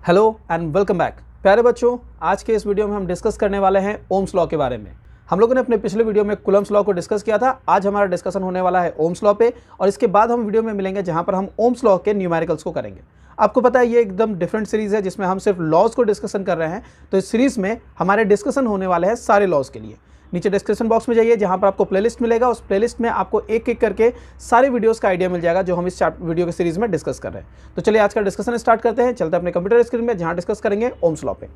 Hello and welcome back. प्यारे बच्चों, आज के इस वीडियो में हम डिस्कस करने वाले हैं ओम्स लॉ के बारे में। हम लोगों ने अपने पिछले वीडियो में कूलम्ब्स लॉ को डिस्कस किया था। आज हमारा डिस्कशन होने वाला है ओम्स लॉ पे, और इसके बाद हम वीडियो में मिलेंगे जहां पर हम ओम्स लॉ के न्यूमेरिकल्स को करेंगे। आपको पता है ये एकदम डिफरेंट सीरीज है जिसमें हम सिर्फ लॉज को डिस्कशन कर रहे हैं। तो इस सीरीज में हमारे डिस्कशन होने वाले हैं सारे लॉज के लिए। नीचे डिस्क्रिप्शन बॉक्स में जाइए, जहां पर आपको प्लेलिस्ट मिलेगा। उस प्लेलिस्ट में आपको एक एक करके सारे वीडियोस का आइडिया मिल जाएगा जो हम इस वीडियो की सीरीज में डिस्कस कर रहे हैं। तो चलिए आज का डिस्कशन स्टार्ट करते हैं। चलते हैं अपने कंप्यूटर स्क्रीन में, जहां डिस्कस करेंगे ओम्स लॉ पे।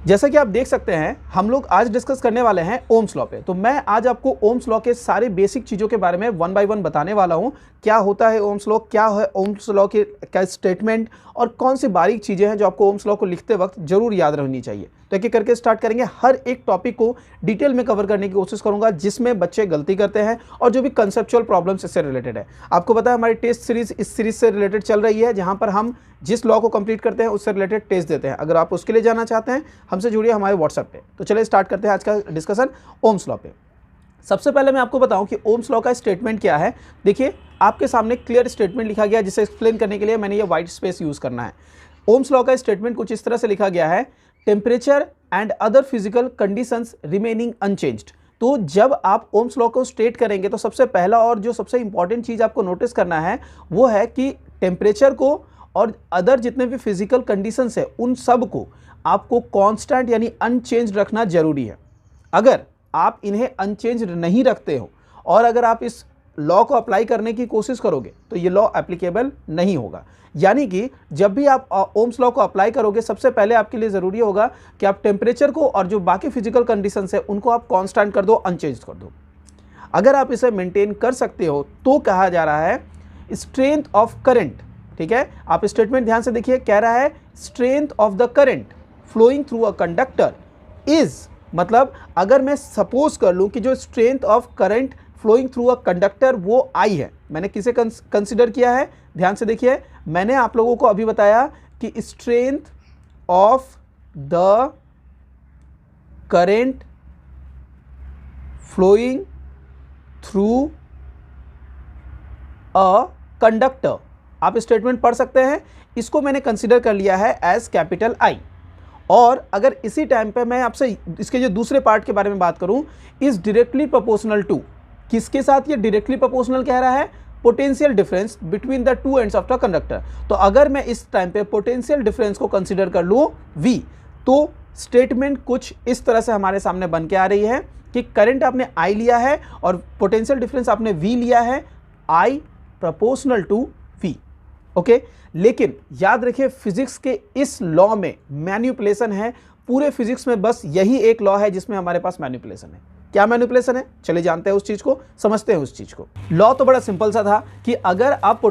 जैसा कि आप देख सकते हैं, हम लोग आज डिस्कस करने वाले हैं ओम्स लॉ पे। तो मैं आज आपको ओम्स लॉ के सारे बेसिक चीज़ों के बारे में वन बाय वन बताने वाला हूं। क्या होता है ओम्स लॉ, क्या है ओम्स लॉ के क्या स्टेटमेंट, और कौन सी बारीक चीज़ें हैं जो आपको ओम्स लॉ को लिखते वक्त जरूर याद रखनी चाहिए। तो एक एक करके स्टार्ट करेंगे। हर एक टॉपिक को डिटेल में कवर करने की कोशिश करूंगा जिसमें बच्चे गलती करते हैं और जो भी कंसेप्चुअल प्रॉब्लम्स इससे रिलेटेड है। आपको पता है हमारी टेस्ट सीरीज इस सीरीज से रिलेटेड चल रही है, जहां पर हम जिस लॉ को कंप्लीट करते हैं उससे रिलेटेड टेस्ट देते हैं। अगर आप उसके लिए जाना चाहते हैं, हमसे जुड़िए हमारे व्हाट्सएप पे। तो चलिए स्टार्ट करते हैं आज का डिस्कशन ओम्स लॉ पे। सबसे पहले मैं आपको बताऊं कि ओम्स लॉ का स्टेटमेंट क्या है। देखिए, आपके सामने क्लियर स्टेटमेंट लिखा गया है, जिसे एक्सप्लेन करने के लिए मैंने ये व्हाइट स्पेस यूज करना है। ओम्स लॉ का स्टेटमेंट कुछ इस तरह से लिखा गया है, temperature and other physical conditions remaining unchanged. तो जब आप ओम्स लॉ को स्टेट करेंगे तो सबसे पहला और जो सबसे इंपॉर्टेंट चीज़ आपको नोटिस करना है वो है कि टेम्परेचर को और अदर जितने भी फिजिकल कंडीशंस है उन सब को आपको कांस्टेंट यानी अनचेंज्ड रखना जरूरी है। अगर आप इन्हें अनचेंज्ड नहीं रखते हो और अगर आप इस लॉ को अप्लाई करने की कोशिश करोगे तो ये लॉ एप्लीकेबल नहीं होगा। यानी कि जब भी आप ओम्स लॉ को अप्लाई करोगे, सबसे पहले आपके लिए ज़रूरी होगा कि आप टेम्परेचर को और जो बाकी फिजिकल कंडीशंस है उनको आप कांस्टेंट कर दो, अनचेंज कर दो। अगर आप इसे मेंटेन कर सकते हो तो कहा जा रहा है स्ट्रेंथ ऑफ करंट। ठीक है, आप स्टेटमेंट ध्यान से देखिए, कह रहा है strength of the current flowing through a conductor is, मतलब अगर मैं सपोज कर लूं कि जो strength of current flowing through a conductor वो आई है, मैंने किसे कंसिडर किया है, ध्यान से देखिए। मैंने आप लोगों को अभी बताया कि strength of the current flowing through a conductor, आप स्टेटमेंट पढ़ सकते हैं, इसको मैंने कंसिडर कर लिया है एज कैपिटल आई। और अगर इसी टाइम पे मैं आपसे इसके जो दूसरे पार्ट के बारे में बात करूं, इज डायरेक्टली प्रोपोर्शनल टू, किसके साथ ये डायरेक्टली प्रोपोर्शनल कह रहा है, potential difference between the two ends of the conductor. तो अगर मैं इस टाइम पे पोटेंशियल डिफरेंस को कंसिडर कर लूं v, तो स्टेटमेंट कुछ इस तरह से हमारे सामने बन के आ रही है कि करंट आपने i लिया है और पोटेंशियल डिफरेंस आपने v लिया है, i proportional to v। Okay, लेकिन याद रखिए फिजिक्स के इस लॉ में मैनिपुलेशन है। पूरे फिजिक्स में बस यही एक लॉ है जिसमें हमारे पास मैनिपुलेशन है। क्या मैनिपुलेशन है, चलिए जानते हैं उस चीज को, समझते हैं उस चीज को। लॉ तो बड़ा सिंपल सा था कि अगर आप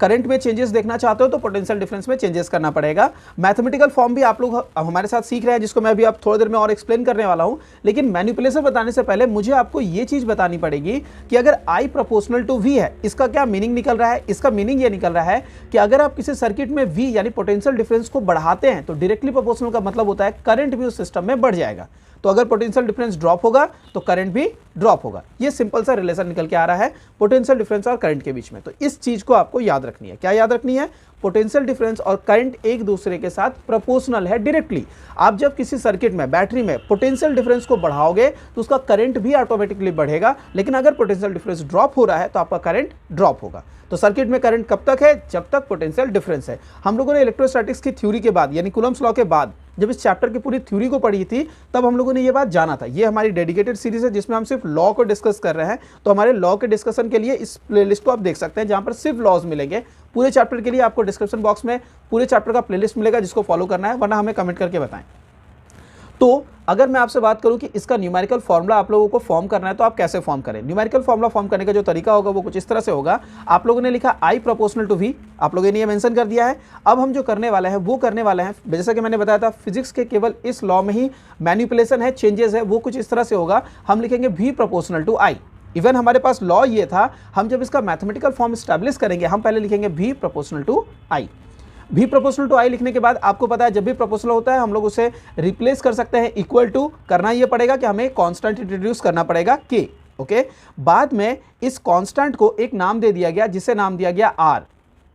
करंट में चेंजेस देखना चाहते हो तो पोटेंशियल डिफरेंस में चेंजेस करना पड़ेगा। मैथमेटिकल फॉर्म भी आप लोग हमारे साथ सीख रहे हैं, जिसको मैं अभी आप थोड़ी देर में और एक्सप्लेन करने वाला हूं। लेकिन मैनिपुलेशन बताने से पहले मुझे आपको ये चीज बतानी पड़ेगी कि अगर I प्रोपोर्शनल टू V है, इसका क्या मीनिंग निकल रहा है। इसका मीनिंग ये निकल रहा है कि अगर आप किसी सर्किट में V यानी पोटेंशियल डिफरेंस को बढ़ाते हैं तो डायरेक्टली प्रोपोर्शनल का मतलब होता है करंट भी उस सिस्टम में बढ़ जाएगा। तो अगर पोटेंशियल डिफरेंस ड्रॉप होगा तो करंट भी ड्रॉप होगा। ये सिंपल सा रिलेशन निकल के आ रहा है पोटेंशियल डिफरेंस और करंट के बीच में। तो इस चीज को आपको याद रखनी है। क्या याद रखनी है, पोटेंशियल डिफरेंस और करंट एक दूसरे के साथ प्रोपोर्शनल है डायरेक्टली। आप जब किसी सर्किट में, बैटरी में पोटेंशियल डिफरेंस को बढ़ाओगे तो उसका करंट भी ऑटोमेटिकली बढ़ेगा, लेकिन अगर पोटेंशियल डिफरेंस ड्रॉप हो रहा है तो आपका करंट ड्रॉप होगा। तो सर्किट में करंट कब तक है, जब तक पोटेंशियल डिफरेंस है। हम लोगों ने इलेक्ट्रोस्टैटिक्स की थ्योरी के बाद यानी कूलम्ब्स लॉ के बाद जब इस चैप्टर की पूरी थ्योरी को पढ़ी थी तब हम लोगों ने ये बात जाना था। ये हमारी डेडिकेटेड सीरीज है जिसमें हम सिर्फ लॉ को डिस्कस कर रहे हैं। तो हमारे लॉ के डिस्कशन के लिए इस प्लेलिस्ट को आप देख सकते हैं, जहां पर सिर्फ लॉज मिलेंगे। पूरे चैप्टर के लिए आपको डिस्क्रिप्शन बॉक्स में पूरे चैप्टर का प्लेलिस्ट मिलेगा जिसको फॉलो करना है, वरना हमें कमेंट करके बताएं। तो अगर मैं आपसे बात करूं कि इसका न्यूमेरिकल फॉर्मूला आप लोगों को फॉर्म करना है तो आप कैसे फॉर्म करें। न्यूमेरिकल फॉर्मूला फॉर्म करने का जो तरीका होगा वो कुछ इस तरह से होगा। आप लोगों ने लिखा I प्रोपोर्शनल टू V, आप लोगों ने ये मेंशन कर दिया है। अब हम जो करने वाले हैं वो करने वाले हैं, जैसा कि मैंने बताया था फिजिक्स के केवल इस लॉ में ही मैनिपुलेशन है, चेंजेस है, वो कुछ इस तरह से होगा। हम लिखेंगे V proportional to I। Even हमारे पास लॉ ये था, हम जब इसका मैथमेटिकल फॉर्म स्टैब्लिश करेंगे हम पहले लिखेंगे V प्रोपोर्शनल टू I। भी प्रोपोर्शनल टू आई लिखने के बाद आपको पता है जब भी प्रोपोर्शनल होता है हम लोग उसे रिप्लेस कर सकते हैं, इक्वल टू करना ये पड़ेगा कि हमें कांस्टेंट इंट्रोड्यूस करना पड़ेगा के। ओके। बाद में इस कांस्टेंट को एक नाम दे दिया गया जिसे नाम दिया गया आर,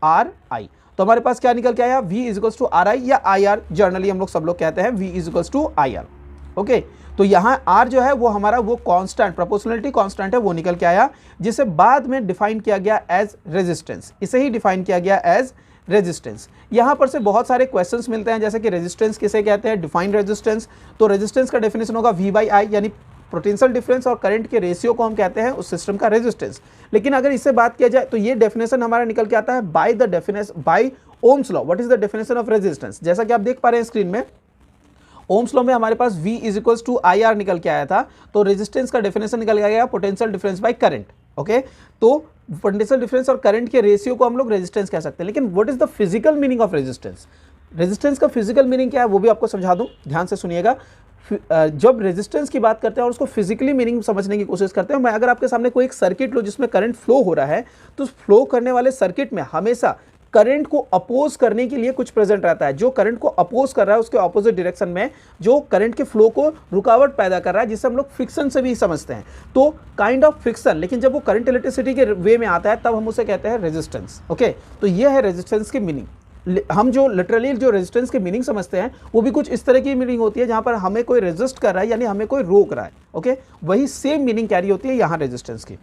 आर आई। तो हमारे पास क्या निकल के आया, v is equals to R I या आई आर, जनरली हम लोग सब लोग कहते हैं v is equals to I R. Okay, तो यहाँ r जो है वो हमारा वो कांस्टेंट, प्रोपोर्शनलिटी कांस्टेंट है, वो निकल के आया, जिसे बाद में डिफाइन किया गया एज रेजिस्टेंस। इसे ही डिफाइन किया गया एज रेजिस्टेंस। यहाँ पर से बहुत सारे क्वेश्चंस मिलते हैं, जैसे कि रेजिस्टेंस किसे कहते हैं, डिफाइन रेजिस्टेंस। तो रेजिस्टेंस का डेफिनेशन होगा v बाई आई, यानी पोटेंशियल डिफरेंस और करंट के रेशियो को हम कहते हैं उस सिस्टम का रेजिस्टेंस। लेकिन अगर इससे बात किया जाए तो ये डेफिनेशन हमारा निकल के आता है by the definition, by Ohm's law. What is the definition of resistance? जैसा कि आप देख पा रहे हैं स्क्रीन में, ओम्स लॉ में हमारे पास v is equals to I R निकल के आया था, तो रेजिस्टेंस का डेफिनेशन निकल के आया potential difference by current. Okay, तो पोटेंशियल डिफरेंस और करंट के रेशियो को हम लोग रेजिस्टेंस कह सकते हैं। लेकिन what is the physical meaning of resistance? Resistance का फिजिकल मीनिंग क्या है वो भी आपको समझा दूं, ध्यान से सुनिएगा। जब रेजिस्टेंस की बात करते हैं और उसको फिजिकली मीनिंग समझने की कोशिश करते हैं, मैं अगर आपके सामने कोई एक सर्किट लो जिसमें करंट फ्लो हो रहा है, तो फ्लो करने वाले सर्किट में हमेशा करंट को अपोज करने के लिए कुछ प्रेजेंट रहता है। जो करंट को अपोज कर रहा है उसके ऑपोजिट डायरेक्शन में जो करंट के फ्लो को रुकावट पैदा कर रहा है, जिसे हम लोग फ्रिक्शन से भी समझते हैं, तो काइंड ऑफ फ्रिक्शन। लेकिन जब वो करंट इलेक्ट्रिसिटी के वे में आता है तब हम उसे कहते हैं रेजिस्टेंस। ओके, तो ये है रेजिस्टेंस की मीनिंग। हम जो लिटरली जो रेजिस्टेंस की मीनिंग समझते हैं वो भी कुछ इस तरह की मीनिंग होती है जहां पर हमें कोई रेजिस्ट कर रहा है, यानी हमें कोई रोक रहा है। ओके, वही सेम मीनिंग कैरी होती है यहाँ रेजिस्टेंस की।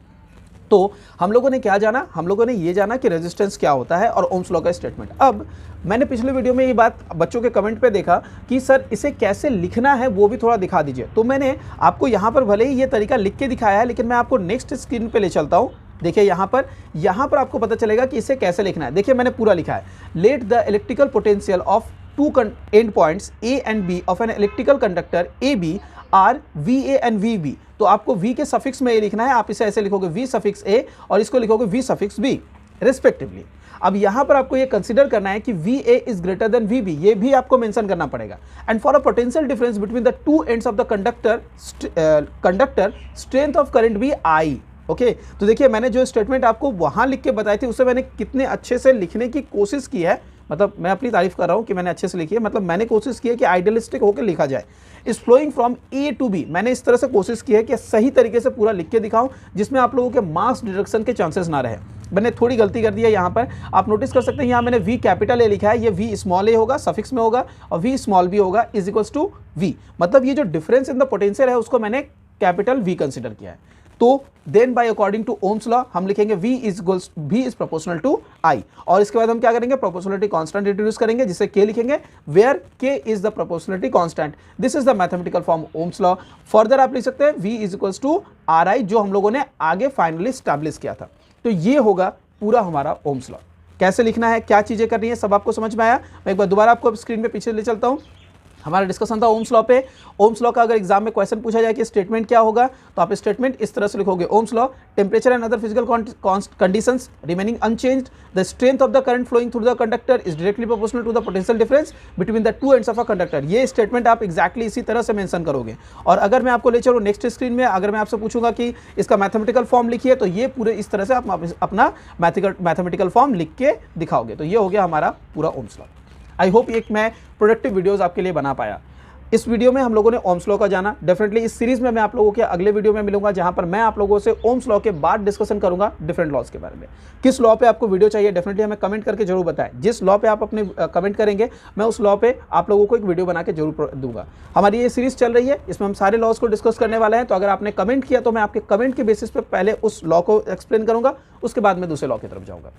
तो हम लोगों ने क्या जाना, हम लोगों ने ये जाना कि रेजिस्टेंस क्या होता है और ओम्स लॉ का स्टेटमेंट। अब मैंने पिछले वीडियो में ये बात बच्चों के कमेंट पे देखा कि सर इसे कैसे लिखना है वो भी थोड़ा दिखा दीजिए। तो मैंने आपको यहाँ पर भले ही ये तरीका लिख के दिखाया है, लेकिन मैं आपको नेक्स्ट स्क्रीन पे ले चलता हूँ। देखिए यहाँ पर आपको पता चलेगा कि इसे कैसे लिखना है। देखिए मैंने पूरा लिखा है, let the electrical potential of two end points A and B of an electrical conductor A B are V A and V B. तो आपको v के सफिक्स में ए लिखना है, आप इसे ऐसे लिखोगे v सफिक्स a और इसको लिखोगे v सफिक्स b रिस्पेक्टिवली। अब यहाँ पर आपको ये कंसीडर करना है कि va is greater than vb, ये भी आपको मेंशन करना पड़ेगा। And for a potential difference between the two ends of the conductor strength of current भी I। ओके, तो देखिए मैंने जो स्टेटमेंट आपको वहाँ लिख के बताई थी उसे मैंने कितने अच्छे से लिखने की कोशिश की है। मतलब मैं अपनी तारीफ कर रहा हूँ कि मैंने अच्छे से लिखी है, मतलब मैंने कोशिश की है कि आइडियलिस्टिक होकर लिखा जाए। Is flowing from A to B, मैंने इस तरह से कोशिश की है कि सही तरीके से पूरा लिख के दिखाऊं जिसमें आप लोगों के मास डिडक्शन के चांसेस ना रहे। मैंने थोड़ी गलती कर दी है यहाँ पर, आप नोटिस कर सकते हैं यहाँ मैंने वी कैपिटल ए लिखा है, ये वी स्मॉल ए होगा, सफिक्स में होगा, और वी स्मॉल बी होगा, इज इक्वल्स टू वी। मतलब ये जो डिफरेंस इन द पोटेंशियल है उसको मैंने कैपिटल वी कंसिडर किया है। तो then by according to Ohm's law हम लिखेंगे v is proportional to I, और इसके बाद हम क्या करेंगे, प्रोपोर्शनलिटी कांस्टेंट इंट्रोड्यूस करेंगे जिसे k लिखेंगे, where k is the proportionality constant. This is the mathematical form Ohm's law. Further आप लिख सकते हैं v is equals to R I, जो हम लोगों ने आगे फाइनली स्टैब्लिश किया था। तो ये होगा पूरा हमारा ओम्स लॉ। कैसे लिखना है, क्या चीजें करनी है, सब आपको समझ में आया। मैं एक बार दोबारा आपको स्क्रीन पे पीछे ले चलता हूं। हमारा डिस्कशन था ओम्स लॉ पे। ओम्स लॉ का अगर एग्जाम में क्वेश्चन पूछा जाए कि स्टेटमेंट क्या होगा, तो आप स्टेटमेंट इस तरह से लिखोगे, Ohm's law, temperature and other physical conditions remaining unchanged, the strength of the current flowing through the conductor is directly proportional to the potential difference between the two ends of a conductor. ये statement आप exactly इसी तरह से mention करोगे। और अगर मैं आपको ले चलूँ नेक्स्ट स्क्रीन में, अगर मैं आपसे पूछूंगा कि इसका मैथमेटिकल फॉर्म लिखिए, तो ये पूरे इस तरह से आप अपना मैथमेटिकल फॉर्म लिख के दिखाओगे। तो ये हो गया हमारा पूरा ओम्स लॉ। आई होप एक मैं प्रोडक्टिव वीडियोस आपके लिए बना पाया। इस वीडियो में हम लोगों ने ओम्स लॉ का जाना। डेफिनेटली इस सीरीज में मैं आप लोगों के अगले वीडियो में मिलूंगा, जहां पर मैं आप लोगों से ओम्स लॉ के बाद डिस्कशन करूंगा डिफरेंट लॉज के बारे में। किस लॉ पे आपको वीडियो चाहिए डेफिनेटली हमें कमेंट करके जरूर बताएं। जिस लॉ पे आप अपने कमेंट करेंगे मैं उस लॉ पे आप लोगों को एक वीडियो बना के जरूर दूंगा। हमारी ये सीरीज चल रही है, इसमें हम सारे लॉज को डिस्कस करने वाले हैं। तो अगर आपने कमेंट किया तो मैं आपके कमेंट के बेसिस पे पहले उस लॉ को एक्सप्लेन करूंगा, उसके बाद मैं दूसरे लॉ की तरफ जाऊंगा।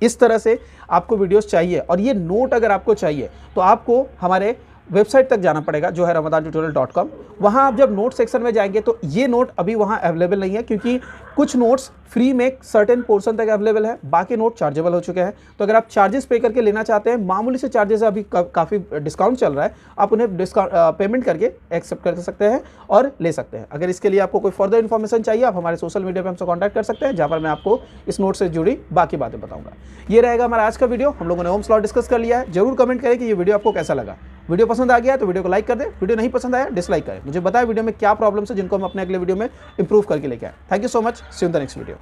इस तरह से आपको वीडियोस चाहिए, और ये नोट अगर आपको चाहिए तो आपको हमारे वेबसाइट तक जाना पड़ेगा जो है ramadantutorial.com। वहाँ आप जब नोट सेक्शन में जाएंगे तो ये नोट अभी वहाँ अवेलेबल नहीं है, क्योंकि कुछ नोट्स फ्री में सर्टेन पोर्शन तक अवेलेबल है, बाकी नोट चार्जेबल हो चुके हैं। तो अगर आप चार्जेस पे करके लेना चाहते हैं, मामूली से चार्जेस अभी काफ़ी डिस्काउंट चल रहा है, आप उन्हें पेमेंट करके एक्सेप्ट कर सकते हैं और ले सकते हैं। अगर इसके लिए आपको कोई फर्दर इन्फॉर्मेशन चाहिए, आप हमारे सोशल मीडिया पर हमसे कॉन्टैक्ट कर सकते हैं, जहाँ पर मैं आपको इस नोट से जुड़ी बाकी बातें बताऊँगा। ये रहेगा हमारा आज का वीडियो। हम लोगों ने ओम्स लॉ डिस्कस कर लिया है। जरूर कमेंट करें कि ये वीडियो आपको कैसा लगा। वीडियो पसंद आ गया तो वीडियो को लाइक कर दें, वीडियो नहीं पसंद आया डिसलाइक करें। मुझे बताएं वीडियो में क्या प्रॉब्लम्स है जिनको हम अपने अगले वीडियो में इंप्रूव करके लेके आए। Thank you so much, see you in the next video.